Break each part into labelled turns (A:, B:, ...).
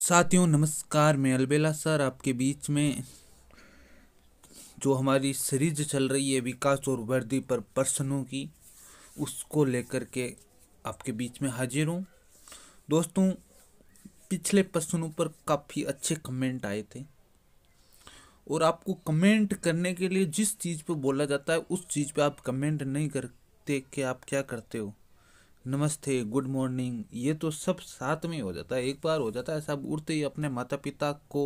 A: साथियों नमस्कार, मैं अलबेला सर आपके बीच में जो हमारी सीरीज चल रही है विकास और वृद्धि पर प्रश्नों की, उसको लेकर के आपके बीच में हाजिर हूँ। दोस्तों, पिछले प्रश्नों पर काफ़ी अच्छे कमेंट आए थे और आपको कमेंट करने के लिए जिस चीज़ पर बोला जाता है उस चीज़ पे आप कमेंट नहीं करते कि आप क्या करते हो। नमस्ते, गुड मॉर्निंग, ये तो सब साथ में हो जाता है, एक बार हो जाता है। सब उठते ही अपने माता पिता को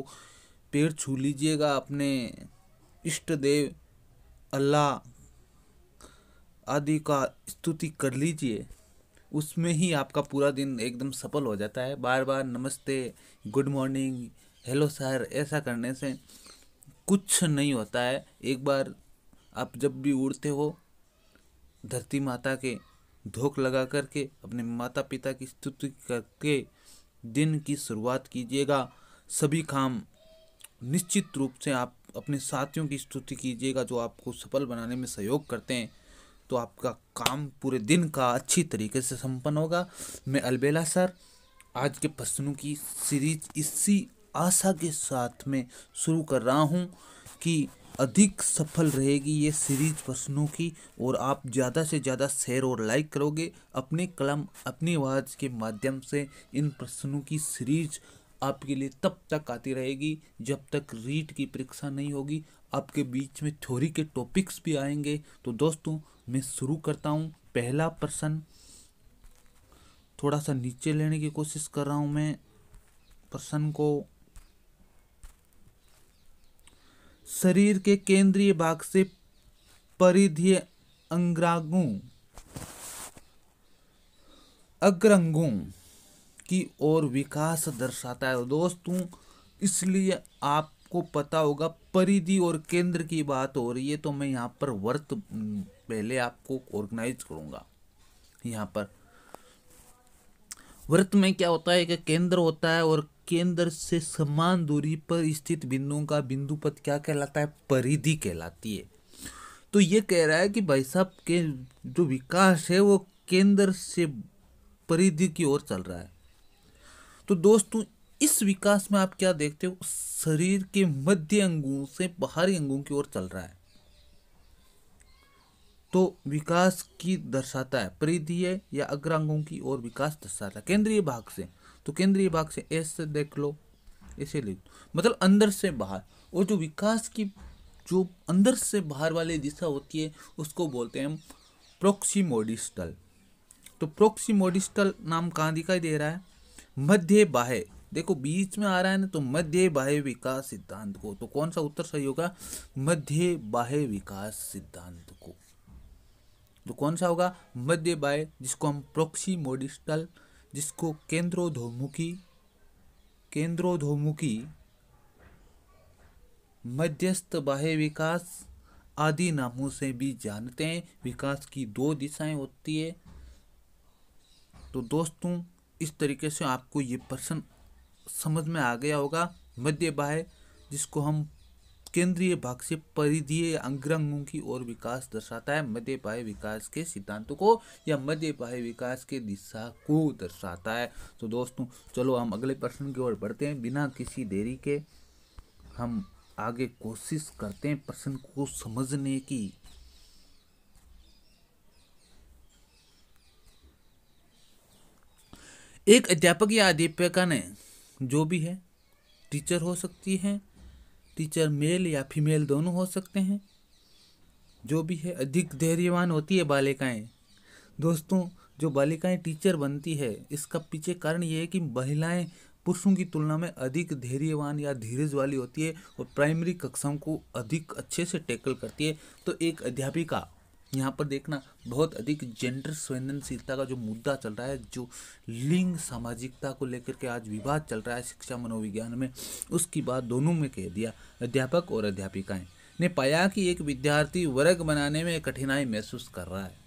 A: पैर छू लीजिएगा, अपने इष्ट देव अल्लाह आदि का स्तुति कर लीजिए, उसमें ही आपका पूरा दिन एकदम सफल हो जाता है। बार बार नमस्ते, गुड मॉर्निंग, हेलो सर ऐसा करने से कुछ नहीं होता है। एक बार आप जब भी उड़ते हो, धरती माता के धोख लगा करके अपने माता पिता की स्तुति करके दिन की शुरुआत कीजिएगा। सभी काम निश्चित रूप से आप अपने साथियों की स्तुति कीजिएगा जो आपको सफल बनाने में सहयोग करते हैं, तो आपका काम पूरे दिन का अच्छी तरीके से संपन्न होगा। मैं अलबेला सर आज के प्रश्नों की सीरीज इसी आशा के साथ में शुरू कर रहा हूं कि अधिक सफल रहेगी ये सीरीज प्रश्नों की, और आप ज़्यादा से ज़्यादा शेयर और लाइक करोगे। अपने कलम अपनी आवाज़ के माध्यम से इन प्रश्नों की सीरीज आपके लिए तब तक आती रहेगी जब तक रीट की परीक्षा नहीं होगी। आपके बीच में थ्योरी के टॉपिक्स भी आएंगे। तो दोस्तों, मैं शुरू करता हूँ। पहला प्रश्न थोड़ा सा नीचे लेने की कोशिश कर रहा हूँ मैं प्रश्न को। शरीर के केंद्रीय भाग से परिधीय अग्रंगों की ओर विकास दर्शाता है। दोस्तों, इसलिए आपको पता होगा परिधि और केंद्र की बात हो रही है, तो मैं यहाँ पर वर्त पहले आपको ऑर्गेनाइज करूँगा। यहाँ पर वृत्त में क्या होता है कि केंद्र होता है, और केंद्र से समान दूरी पर स्थित बिंदुओं का बिंदुपथ क्या कहलाता है? परिधि कहलाती है। तो ये कह रहा है कि भाई साहब के जो विकास है वो केंद्र से परिधि की ओर चल रहा है। तो दोस्तों, इस विकास में आप क्या देखते हो? शरीर के मध्य अंगों से बाहरी अंगों की ओर चल रहा है, तो विकास की दर्शाता है। परिधीय या अग्रांगों की ओर विकास दर्शाता है केंद्रीय भाग से। तो केंद्रीय भाग से ऐसे देख लो, ऐसे लिख, मतलब अंदर से बाहर। और जो विकास की जो अंदर से बाहर वाली दिशा होती है उसको बोलते हैं हम प्रोक्सीमोडिस्टल। तो प्रोक्सीमोडिस्टल नाम कहाँ दिखाई दे रहा है? मध्य बाह्य। देखो बीच में आ रहा है ना, तो मध्य बाह्य विकास सिद्धांत को। तो कौन सा उत्तर सही होगा? मध्य बाह्य विकास सिद्धांत को। तो कौन सा होगा? मध्य बाह्य, जिसको हम प्रोक्सीमोडिस्टल, जिसको केंद्रोधोमुखी मध्यस्थ बाह्य विकास आदि नामों से भी जानते हैं। विकास की दो दिशाएं होती है। तो दोस्तों, इस तरीके से आपको ये प्रश्न समझ में आ गया होगा। मध्य बाह्य, जिसको हम केंद्रीय भाग से परिधीय अग्रांगों की ओर विकास दर्शाता है, मध्य बाह्य विकास के सिद्धांतों को या मध्य बाह्य विकास के दिशा को दर्शाता है। तो दोस्तों, चलो हम अगले प्रश्न की ओर बढ़ते हैं। बिना किसी देरी के हम आगे कोशिश करते हैं प्रश्न को समझने की। एक अध्यापक या अध्यापिका ने, जो भी है, टीचर हो सकती है, टीचर मेल या फीमेल दोनों हो सकते हैं, जो भी है, अधिक धैर्यवान होती है बालिकाएं। दोस्तों, जो बालिकाएं टीचर बनती है, इसका पीछे कारण ये है कि महिलाएं पुरुषों की तुलना में अधिक धैर्यवान या धीरज वाली होती है और प्राइमरी कक्षाओं को अधिक अच्छे से टैकल करती है। तो एक अध्यापिका, यहाँ पर देखना, बहुत अधिक जेंडर संवेदनशीलता का जो मुद्दा चल रहा है, जो लिंग सामाजिकता को लेकर के आज विवाद चल रहा है शिक्षा मनोविज्ञान में, उसकी बात दोनों में कह दिया। अध्यापक और अध्यापिकाएं ने पाया कि एक विद्यार्थी वर्ग बनाने में कठिनाई महसूस कर रहा है।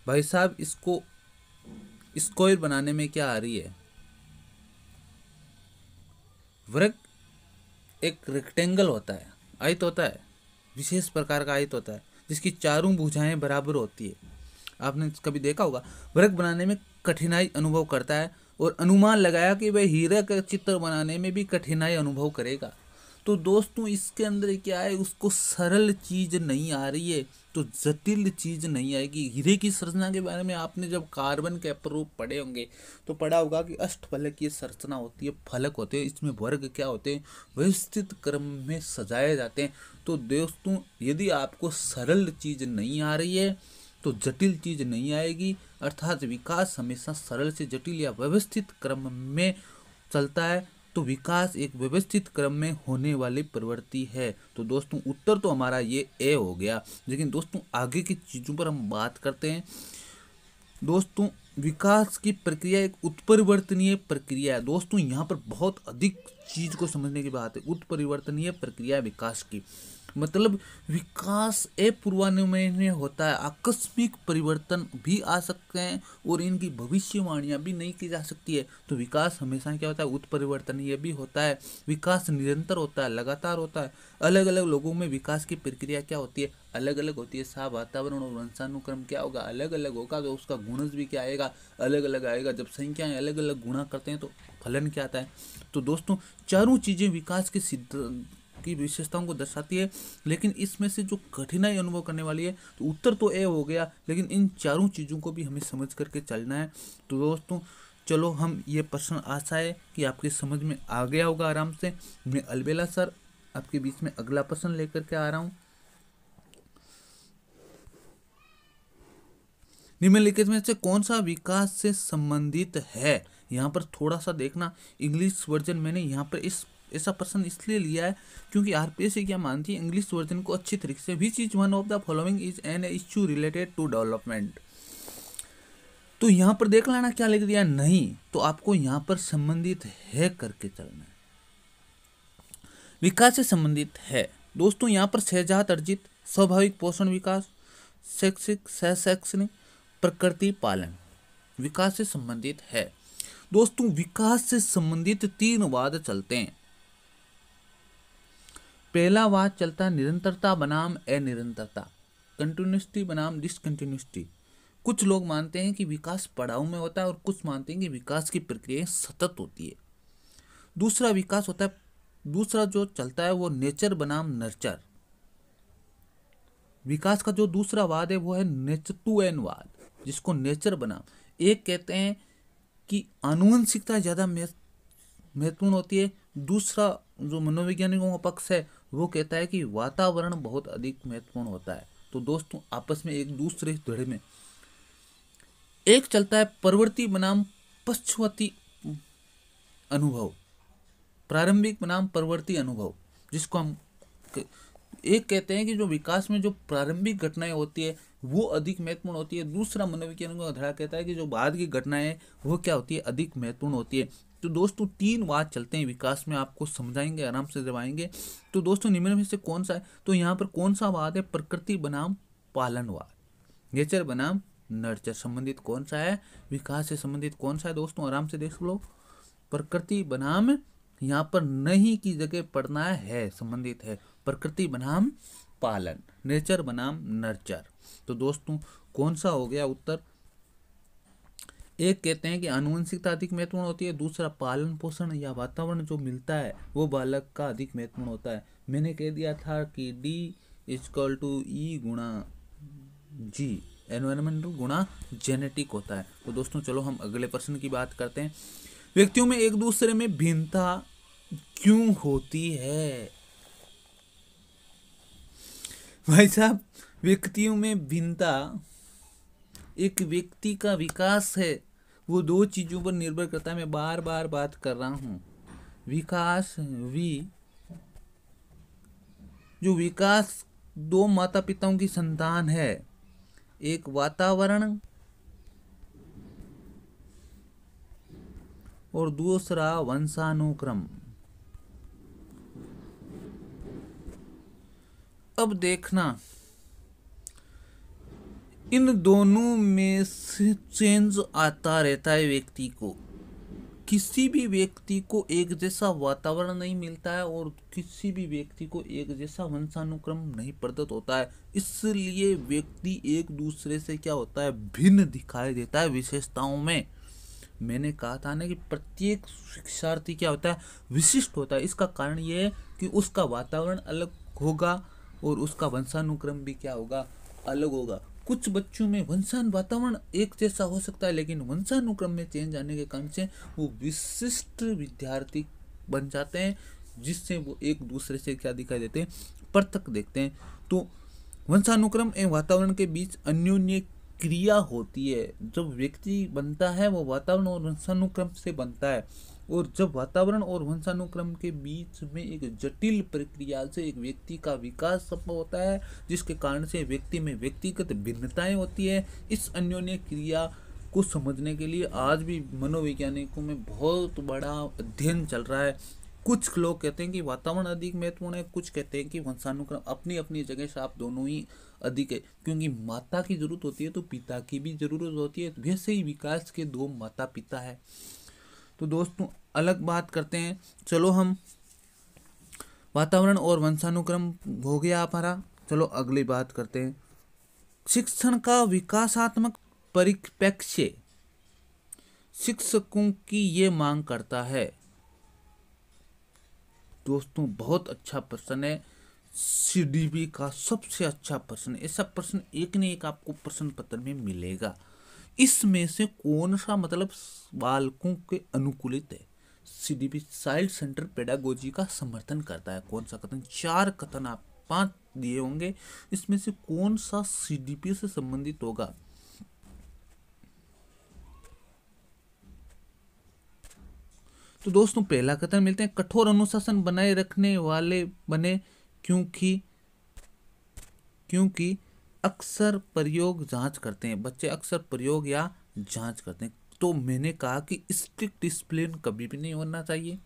A: भाई साहब, इसको स्क्वायर बनाने में क्या आ रही है? वर्ग एक रेक्टेंगल होता है, आयत होता है, विशेष प्रकार का आयत होता है, जिसकी चारों भुजाएं बराबर होती है। आपने कभी देखा होगा। वर्ग बनाने में कठिनाई अनुभव करता है, और अनुमान लगाया कि वह हीरे का चित्र बनाने में भी कठिनाई अनुभव करेगा। तो दोस्तों इसके अंदर क्या है, उसको सरल चीज नहीं आ रही है तो जटिल चीज नहीं आएगी। हीरे की संरचना के बारे में आपने जब कार्बन के अपरूप पढ़े होंगे तो पढ़ा होगा कि अष्टफलक की संरचना होती है, फलक होते हैं, इसमें वर्ग क्या होते हैं, व्यवस्थित क्रम में सजाए जाते हैं। तो दोस्तों यदि आपको सरल चीज नहीं आ रही है तो जटिल चीज नहीं आएगी, अर्थात विकास हमेशा सरल से जटिल या व्यवस्थित क्रम में चलता है। तो विकास एक व्यवस्थित क्रम में होने वाली प्रवृत्ति है। तो दोस्तों उत्तर तो हमारा ये ए हो गया। लेकिन दोस्तों आगे की चीज़ों पर हम बात करते हैं। दोस्तों विकास की प्रक्रिया एक उत्परिवर्तनीय प्रक्रिया है। दोस्तों यहाँ पर बहुत अधिक चीज को समझने की बात है। उत्परिवर्तनीय प्रक्रिया विकास की मतलब विकास अपूर्वानुमेय होता है, आकस्मिक परिवर्तन भी आ सकते हैं और इनकी भविष्यवाणियां भी नहीं की जा सकती है। तो विकास हमेशा क्या होता है, उत्परिवर्तनीय भी होता है। विकास निरंतर होता है, लगातार होता है। अलग अलग लोगों में विकास की प्रक्रिया क्या होती है, अलग अलग होती है। सा वातावरण और वंशानुक्रम क्या होगा, अलग अलग होगा। तो उसका गुणज भी क्या आएगा, अलग अलग आएगा। जब संख्याएं अलग अलग गुणा करते हैं तो फलन क्या आता है। तो दोस्तों चारों चीजें विकास के सिद्ध की विशेषताओं को दर्शाती है। लेकिन इसमें से जो कठिनाई अनुभव करने वाली है तो उत्तर तो ए हो गया, लेकिन इन चारों चीज़ों को भी हमें समझ करके चलना है। तो दोस्तों चलो हम ये प्रश्न आशा है कि आपकी समझ में आ गया होगा आराम से। मैं अलबेला सर आपके बीच में अगला प्रश्न लेकर के आ रहा हूँ। निम्नलिखित में से कौन सा विकास से संबंधित है। यहाँ पर थोड़ा सा देखना, इंग्लिश वर्जन मैंने यहाँ पर ऐसा प्रश्न इसलिए लिया है क्योंकि आरपीएससी क्या मानती है, इंग्लिश वर्जन को अच्छी तरीके से which is one of the following is an issue related to development. तो यहाँ पर देख लेना क्या लिख दिया, नहीं। तो आपको यहाँ पर संबंधित है करके चलना है, विकास से संबंधित है। दोस्तों यहाँ पर सहजात अर्जित, स्वाभाविक पोषण विकास, शैक्षिक शैक्षणिक, प्रकृति पालन विकास से संबंधित है। दोस्तों विकास से संबंधित 3 वाद चलते हैं। पहला वाद चलता है निरंतरता बनाम अनिरंतरता, कंटिन्यूटी बनाम डिसकंटिन्यूटी। कुछ लोग मानते हैं कि विकास पड़ाव में होता है और कुछ मानते हैं कि विकास की प्रक्रिया सतत होती है। दूसरा विकास होता है, दूसरा जो चलता है वो नेचर बनाम नर्चर। विकास का जो दूसरा वाद है वो है नेचर टू एन वाद, जिसको नेचर बनाम। एक कहते हैं कि आनुवंशिकता ज्यादा महत्वपूर्ण होती है, दूसरा जो मनोवैज्ञानिकों का पक्ष है वो कहता है कि वातावरण बहुत अधिक महत्वपूर्ण होता है। तो दोस्तों आपस में एक दूसरे धड़े में एक चलता है प्रवृत्ति बनाम पश्चाती अनुभव, प्रारंभिक बनाम प्रवृत्ति अनुभव, जिसको हम एक कहते हैं कि जो विकास में जो प्रारंभिक घटनाएं होती है वो अधिक महत्वपूर्ण होती है। दूसरा मनोवैज्ञानिकों का धड़ा कहता है कि जो बाद की घटनाएं वो क्या होती है, अधिक महत्वपूर्ण होती है। तो दोस्तों 3 वाद चलते हैं विकास में, आपको समझाएंगे आराम से जब आएंगे। तो दोस्तों निम्न में से कौन सा है, तो यहाँ पर कौन सा वाद है, प्रकृति बनाम पालनवाद, नेचर बनाम नर्चर संबंधित कौन सा है, विकास से संबंधित कौन सा है। दोस्तों आराम से देख लो, प्रकृति बनाम, यहाँ पर नहीं की जगह पढ़ना है संबंधित है, प्रकृति बनाम पालन, नेचर बनाम नर्चर। तो दोस्तों कौन सा हो गया उत्तर। एक कहते हैं कि आनुवंशिकता अधिक महत्वपूर्ण होती है, दूसरा पालन पोषण या वातावरण जो मिलता है वो बालक का अधिक महत्वपूर्ण होता है। मैंने कह दिया था कि D=E गुणा G, एनवायरमेंटल गुणा जेनेटिक होता है। तो दोस्तों चलो हम अगले प्रश्न की बात करते हैं। व्यक्तियों में एक दूसरे में भिन्नता क्यों होती है। भाई साहब व्यक्तियों में भिन्नता, एक व्यक्ति का विकास है वो 2 चीजों पर निर्भर करता है। मैं बार बार बात कर रहा हूं, विकास जो विकास 2 माता पिताओं की संतान है, एक वातावरण और दूसरा वंशानुक्रम। अब देखना इन दोनों में से चेंज आता रहता है व्यक्ति को। किसी भी व्यक्ति को एक जैसा वातावरण नहीं मिलता है और किसी भी व्यक्ति को एक जैसा वंशानुक्रम नहीं प्रदत्त होता है, इसलिए व्यक्ति एक दूसरे से क्या होता है, भिन्न दिखाई देता है विशेषताओं में। मैंने कहा था ना कि प्रत्येक शिक्षार्थी क्या होता है, विशिष्ट होता है। इसका कारण ये है कि उसका वातावरण अलग होगा और उसका वंशानुक्रम भी क्या होगा, अलग होगा। कुछ बच्चों में वातावरण एक जैसा हो सकता है, लेकिन वंशानुक्रम में चेंज आने के कारण से वो विशिष्ट विद्यार्थी बन जाते हैं, जिससे वो एक दूसरे से क्या दिखाई देते हैं, पृथक देखते हैं। तो वंशानुक्रम एवं वातावरण के बीच अन्योन्य क्रिया होती है। जब व्यक्ति बनता है वो वातावरण और वंशानुक्रम से बनता है, और जब वातावरण और वंशानुक्रम के बीच में एक जटिल प्रक्रिया से एक व्यक्ति का विकास संभव होता है, जिसके कारण से व्यक्ति में व्यक्तिगत भिन्नताएं होती है। इस अन्योन्य क्रिया को समझने के लिए आज भी मनोवैज्ञानिकों में बहुत बड़ा अध्ययन चल रहा है। कुछ लोग कहते हैं कि वातावरण अधिक महत्वपूर्ण है, कुछ कहते हैं कि वंशानुक्रम। अपनी अपनी जगह से आप दोनों ही अधिक है, क्योंकि माता की जरूरत होती है तो पिता की भी जरूरत होती है। वैसे ही विकास के दो माता पिता है। तो दोस्तों अलग बात करते हैं। चलो हम वातावरण और वंशानुक्रम हो गया हमारा। चलो अगली बात करते हैं। शिक्षण का विकासात्मक परिप्रेक्ष्य शिक्षकों की ये मांग करता है। दोस्तों बहुत अच्छा प्रश्न है, सीडीपी का सबसे अच्छा प्रश्न। ऐसा प्रश्न एक न एक आपको प्रश्न पत्र में मिलेगा। इसमें से कौन सा मतलब बालकों के अनुकूलित है? सीडीपी चाइल्ड सेंटर पेडागोजी का समर्थन करता है। कौन सा कथन? 4 कथन आप 5 दिए होंगे, इसमें से कौन सा सीडीपी से संबंधित होगा? तो दोस्तों पहला कथन मिलते हैं, कठोर अनुशासन बनाए रखने वाले बने, क्योंकि अक्सर प्रयोग जांच करते हैं। बच्चे अक्सर प्रयोग या जांच करते हैं। तो मैंने कहा कि स्ट्रिक्ट डिसिप्लिन कभी भी नहीं होना चाहिए।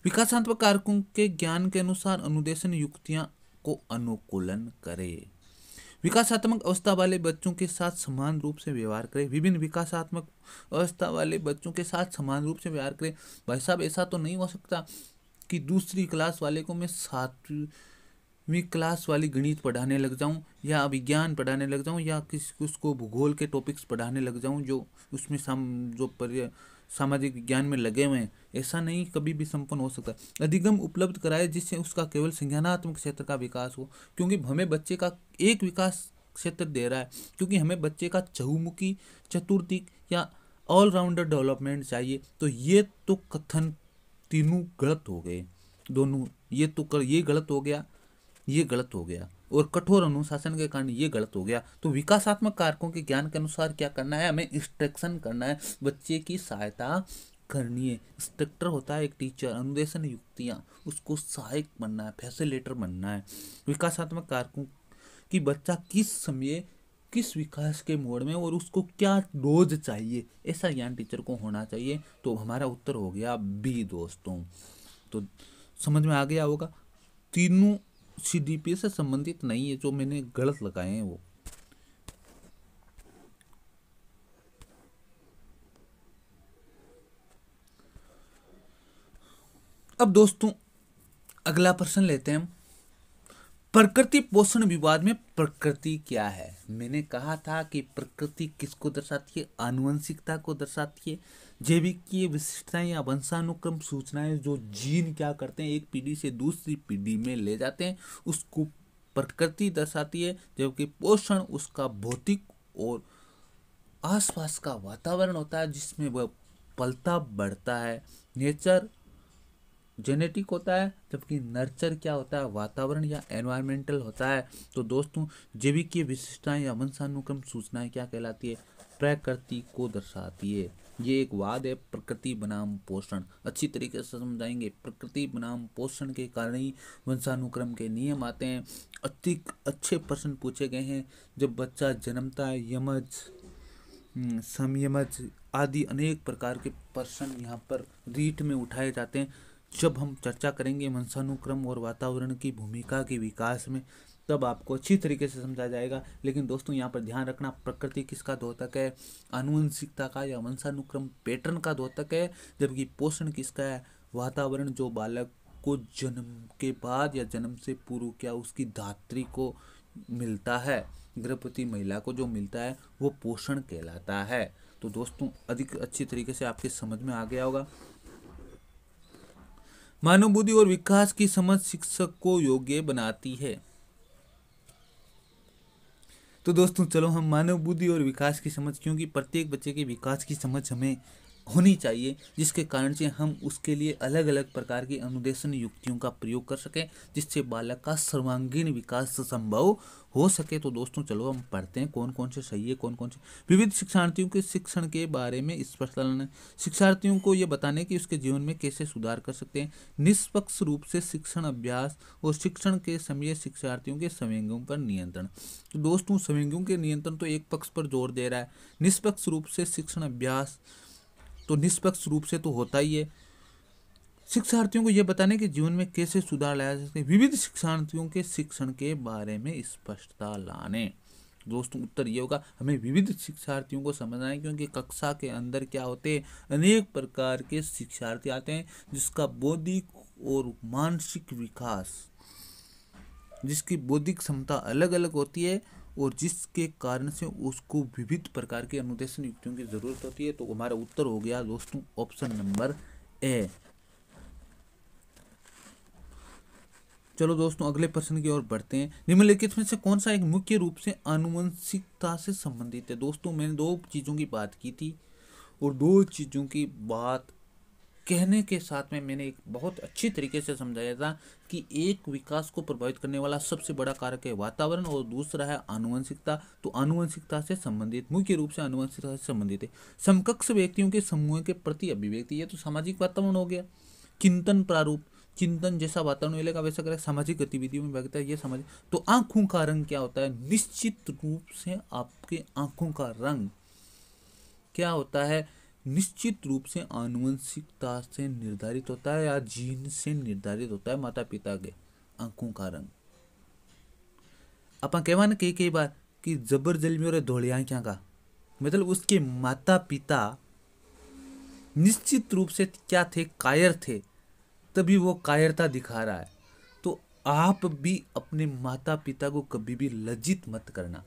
A: विकासात्मक कारकों के ज्ञान के अनुसार अनुदेशन युक्तियां को अनुकूलन करे। विकासात्मक अवस्था वाले बच्चों के साथ समान रूप से व्यवहार करें। विभिन्न विकासात्मक अवस्था वाले बच्चों के साथ समान रूप से व्यवहार करें। भाई साहब ऐसा तो नहीं हो सकता कि दूसरी क्लास वाले को मैं 7वीं क्लास वाली गणित पढ़ाने लग जाऊं, या विज्ञान पढ़ाने लग जाऊं, या किसी उसको भूगोल के टॉपिक्स पढ़ाने लग जाऊं जो उसमें सामाजिक विज्ञान में लगे हुए हैं। ऐसा नहीं कभी भी संपन्न हो सकता। अधिगम उपलब्ध कराए जिससे उसका केवल संज्ञानात्मक क्षेत्र का विकास हो, क्योंकि हमें बच्चे का एक विकास क्षेत्र दे रहा है, क्योंकि हमें बच्चे का चहुमुखी, चतुर्दिक या ऑलराउंडर डेवलपमेंट चाहिए। तो ये तो कथन तीनों गलत हो गए, दोनों। ये गलत हो गया, ये गलत हो गया, और कठोर अनुशासन के कारण ये गलत हो गया। तो विकासात्मक कारकों के ज्ञान के अनुसार क्या करना है? हमें इंस्ट्रक्शन करना है, बच्चे की सहायता करनी है। इंस्ट्रक्टर होता है एक टीचर, अनुदेशन युक्तियां, उसको सहायक बनना है, फैसिलिटेटर बनना है। विकासात्मक कारकों कि बच्चा किस समय किस विकास के मोड में और उसको क्या डोज चाहिए, ऐसा ज्ञान टीचर को होना चाहिए। तो हमारा उत्तर हो गया बी दोस्तों। तो समझ में आ गया होगा, तीनों सीडीपी से संबंधित नहीं है, जो मैंने गलत लगाए हैं वो। अब दोस्तों अगला प्रश्न लेते हैं हम। प्रकृति पोषण विवाद में प्रकृति क्या है? मैंने कहा था कि प्रकृति किसको दर्शाती है? आनुवंशिकता को दर्शाती है। जैविकीय विशिष्टताएं या वंशानुक्रम सूचनाएं जो जीन क्या करते हैं, एक पीढ़ी से दूसरी पीढ़ी में ले जाते हैं, उसको प्रकृति दर्शाती है। जबकि पोषण उसका भौतिक और आसपास का वातावरण होता है जिसमें वह पलता बढ़ता है। नेचर जेनेटिक होता है, जबकि नर्चर क्या होता है? वातावरण या एनवायरमेंटल होता है। तो दोस्तों जैविकीय विशिष्टताएं या वंशानुक्रम सूचनाएं क्या कहलाती है? प्रकृति को दर्शाती है। ये एक वाद है, प्रकृति बनाम पोषण। अच्छी तरीके से समझाएंगे, प्रकृति बनाम पोषण के कारण ही वंशानुक्रम के नियम आते हैं। अच्छे प्रश्न पूछे गए हैं। जब बच्चा जन्मता है, यमज, समयमज आदि अनेक प्रकार के प्रश्न यहाँ पर रीट में उठाए जाते हैं। जब हम चर्चा करेंगे वंशानुक्रम और वातावरण की भूमिका के विकास में, तब आपको अच्छी तरीके से समझा जाएगा। लेकिन दोस्तों यहाँ पर ध्यान रखना, प्रकृति किसका द्योतक है? आनुवंशिकता का या वंशानुक्रम पैटर्न का द्योतक है। जबकि पोषण किसका है? वातावरण, जो बालक को जन्म के बाद या जन्म से पूर्व क्या उसकी धात्री को मिलता है, गर्भवती महिला को जो मिलता है वो पोषण कहलाता है। तो दोस्तों अधिक अच्छी तरीके से आपके समझ में आ गया होगा। मानव बुद्धि और विकास की समझ शिक्षक को योग्य बनाती है। तो दोस्तों चलो हम मानव बुद्धि और विकास की समझ, क्योंकि प्रत्येक बच्चे के विकास की समझ हमें होनी चाहिए, जिसके कारण से हम उसके लिए अलग अलग प्रकार की अनुदेशन युक्तियों का प्रयोग कर सकें, जिससे बालक का सर्वांगीण विकास संभव हो सके। तो दोस्तों चलो हम पढ़ते हैं कौन कौन से सही है, कौन कौन से। विविध शिक्षार्थियों के शिक्षण के बारे में स्पष्टीकरण, शिक्षार्थियों को ये बताने कि उसके जीवन में कैसे सुधार कर सकते हैं। निष्पक्ष रूप से शिक्षण अभ्यास और शिक्षण के समय शिक्षार्थियों के संवेगों पर नियंत्रण। तो दोस्तों संवेगों के नियंत्रण तो एक पक्ष पर जोर दे रहा है। निष्पक्ष रूप से शिक्षण अभ्यास तो निष्पक्ष रूप से तो होता ही है। शिक्षार्थियों को यह बताने कि जीवन में कैसे सुधार लाया जा सकता है। विविध शिक्षार्थियों के शिक्षण के बारे में स्पष्टता लाने। दोस्तों उत्तर ये होगा, हमें विविध शिक्षार्थियों को समझना है, क्योंकि कक्षा के अंदर क्या होते हैं, अनेक प्रकार के शिक्षार्थी आते हैं, जिसका बौद्धिक और मानसिक विकास, जिसकी बौद्धिक क्षमता अलग अलग होती है और जिसके कारण से उसको विविध प्रकार के अनुदेशन युक्तियों की जरूरत होती है। तो हमारा उत्तर हो गया दोस्तों ऑप्शन नंबर ए। चलो दोस्तों अगले प्रश्न की ओर बढ़ते हैं। निम्नलिखित में से कौन सा एक मुख्य रूप से आनुवंशिकता से संबंधित है। दोस्तों मैंने दो चीजों की बात की थी और दो चीजों की बात कहने के साथ में मैंने एक बहुत अच्छी तरीके से समझाया था कि एक विकास को प्रभावित करने वाला सबसे बड़ा कारक है वातावरण और दूसरा है आनुवंशिकता। तो आनुवंशिकता से संबंधित, मुख्य रूप से आनुवंशिकता से संबंधित है समकक्ष व्यक्तियों के समूह के प्रति अभिव्यक्ति। ये तो सामाजिक वातावरण हो गया। चिंतन प्रारूप, चिंतन जैसा वातावरण मिलेगा वैसा करेगा, सामाजिक गतिविधियों में व्यक्त है, ये समझ। तो आंखों का रंग क्या होता है, निश्चित रूप से आपके आंखों का रंग क्या होता है, निश्चित रूप से आनुवंशिकता से निर्धारित होता है या जीन से निर्धारित होता है। माता पिता के आंखों का रंग अपन कहवा ना कई बार कि जबर जलमी और धोली आंखों का मतलब उसके माता पिता निश्चित रूप से क्या थे, कायर थे, तभी वो कायरता दिखा रहा है। तो आप भी अपने माता पिता को कभी भी लज्जित मत करना।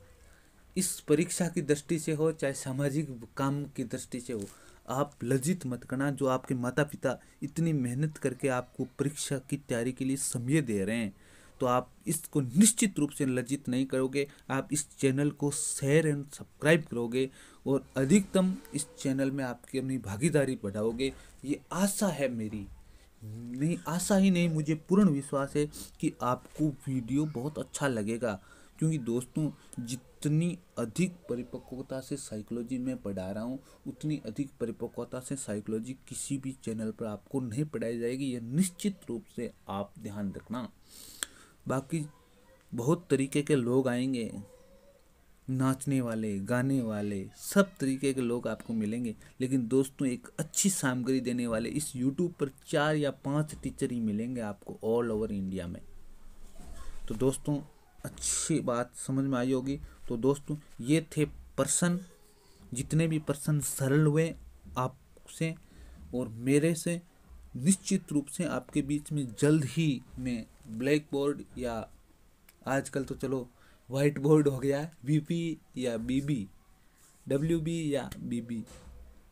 A: इस परीक्षा की दृष्टि से हो चाहे सामाजिक काम की दृष्टि से हो, आप लज्जित मत करना। जो आपके माता पिता इतनी मेहनत करके आपको परीक्षा की तैयारी के लिए समय दे रहे हैं, तो आप इसको निश्चित रूप से लज्जित नहीं करोगे। आप इस चैनल को शेयर एंड सब्सक्राइब करोगे और अधिकतम इस चैनल में आपकी अपनी भागीदारी बढ़ाओगे, ये आशा है मेरी। नहीं आशा ही नहीं, मुझे पूर्ण विश्वास है कि आपको वीडियो बहुत अच्छा लगेगा, क्योंकि दोस्तों जितनी अधिक परिपक्वता से साइकोलॉजी में पढ़ा रहा हूँ, उतनी अधिक परिपक्वता से साइकोलॉजी किसी भी चैनल पर आपको नहीं पढ़ाई जाएगी। यह निश्चित रूप से आप ध्यान रखना। बाकी बहुत तरीके के लोग आएंगे, नाचने वाले, गाने वाले, सब तरीके के लोग आपको मिलेंगे, लेकिन दोस्तों एक अच्छी सामग्री देने वाले इस YouTube पर 4 या 5 टीचर ही मिलेंगे आपको ऑल ओवर इंडिया में। तो दोस्तों अच्छी बात समझ में आई होगी। तो दोस्तों ये थे प्रश्न, जितने भी प्रश्न सरल हुए आपसे और मेरे से, निश्चित रूप से आपके बीच में जल्द ही मैं ब्लैक बोर्ड या आजकल तो चलो वाइट बोर्ड हो गया है, बीपी या बीबी, डब्ल्यूबी या बीबी,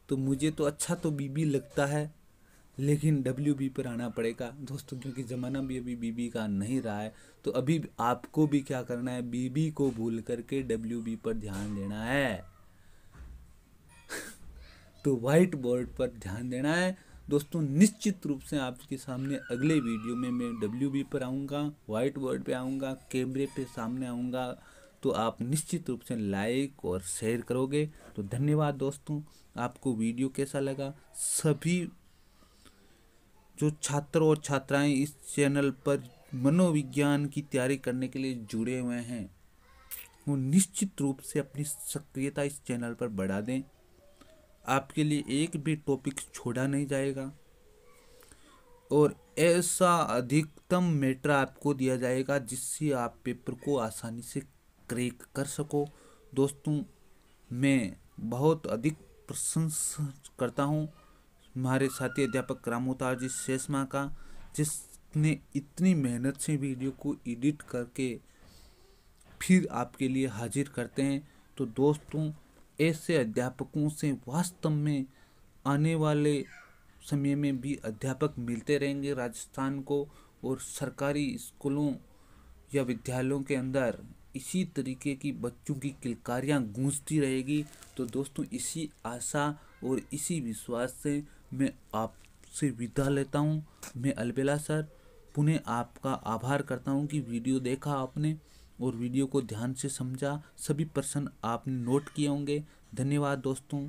A: तो मुझे तो अच्छा तो बीबी लगता है, लेकिन डब्ल्यूबी पर आना पड़ेगा दोस्तों, क्योंकि ज़माना भी अभी बीबी का नहीं रहा है। तो अभी आपको भी क्या करना है, बीबी को भूल करके डब्ल्यूबी पर ध्यान देना है। तो वाइट बोर्ड पर ध्यान देना है दोस्तों। निश्चित रूप से आपके सामने अगले वीडियो में मैं डब्ल्यूबी पर आऊँगा, वाइट बोर्ड पे आऊँगा, कैमरे पे सामने आऊँगा। तो आप निश्चित रूप से लाइक और शेयर करोगे। तो धन्यवाद दोस्तों। आपको वीडियो कैसा लगा? सभी जो छात्र और छात्राएं इस चैनल पर मनोविज्ञान की तैयारी करने के लिए जुड़े हुए हैं, वो निश्चित रूप से अपनी सक्रियता इस चैनल पर बढ़ा दें। आपके लिए एक भी टॉपिक छोड़ा नहीं जाएगा और ऐसा अधिकतम मैटर आपको दिया जाएगा जिससे आप पेपर को आसानी से क्रैक कर सको। दोस्तों मैं बहुत अधिक प्रशंसा करता हूँ हमारे साथी अध्यापक रामोतार जी शेषमा का, जिसने इतनी मेहनत से वीडियो को एडिट करके फिर आपके लिए हाजिर करते हैं। तो दोस्तों ऐसे अध्यापकों से वास्तव में आने वाले समय में भी अध्यापक मिलते रहेंगे राजस्थान को, और सरकारी स्कूलों या विद्यालयों के अंदर इसी तरीके की बच्चों की किलकारियाँ गूंजती रहेगी। तो दोस्तों, इसी आशा और इसी विश्वास से मैं आपसे विदा लेता हूँ। मैं अलबेला सर पुनः आपका आभार करता हूँ कि वीडियो देखा आपने और वीडियो को ध्यान से समझा। सभी प्रश्न आपने नोट किए होंगे। धन्यवाद दोस्तों।